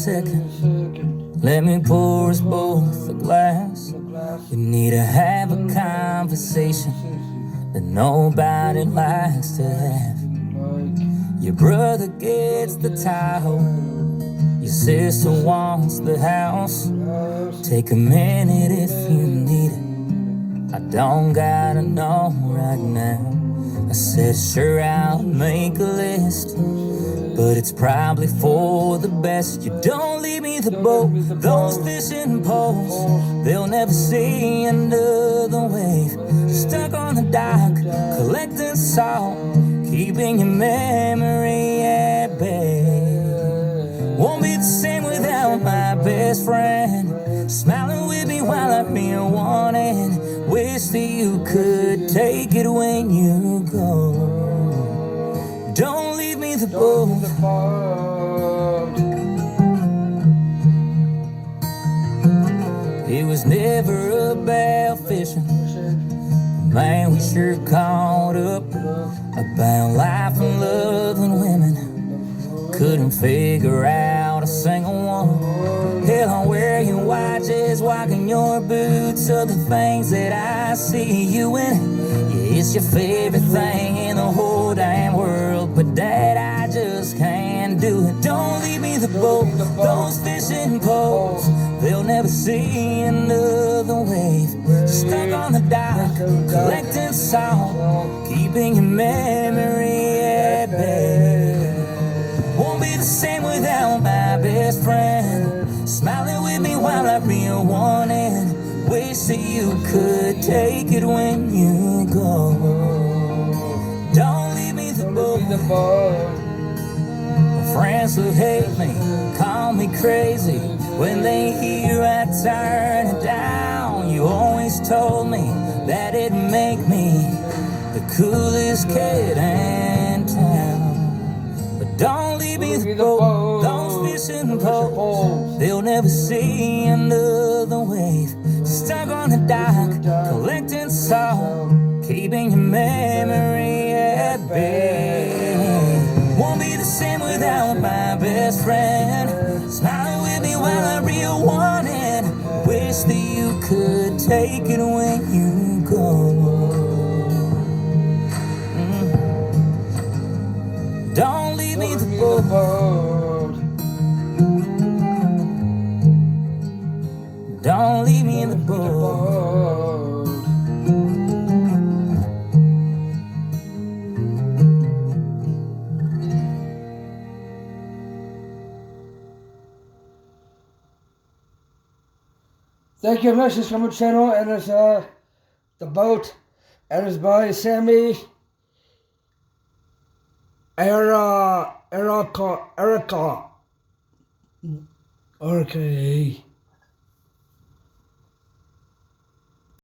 second. Let me pour us both a glass. We need to have a conversation that nobody likes to have. Your brother gets the title, your sister wants the house. Take a minute if you need it, I don't gotta know right now. I said sure, I'll make a list, but it's probably for the best. You don't leave me the boat, those fishing poles, they'll never see under the wave. Stuck on the dock, collecting salt, keeping your memory at bay. Won't be the same without my best friend, smiling with me while I feel wanted. Wish that you could take it when you go. Don't leave me the boat. It was never about fishing, man, we sure caught up about life and love and women. Couldn't figure out a single one. Hell, I'm wearing watches, walking your boots, are the things that I see you in. Yeah, it's your favorite thing in the whole damn world, but Dad, I just can't do it. Don't leave me the boat, those fishing poles, they'll never see another wave. Stuck on the dock, collecting salt, keeping your memory at bay. Won't be the same without my best friend, smiling with me while I feel wanted. Wish that you could take it when you go. Don't leave me the boat. My friends who hate me call me crazy when they hear I turn it down. You always told me that it'd make me the coolest kid in town. Don't leave me the boat, those fishing poles, they'll never see another wave. Stuck on the dock, collecting salt, keeping your memory at bay. Won't be the same without my best friend, smiling with me while I real wanted. Wish that you could take it when you go. Don't leave me the boat. Don't leave me in the boat. Thank you very much. This is from the channel, and it's The Boat, and it's by Sammy. Erica. Okay.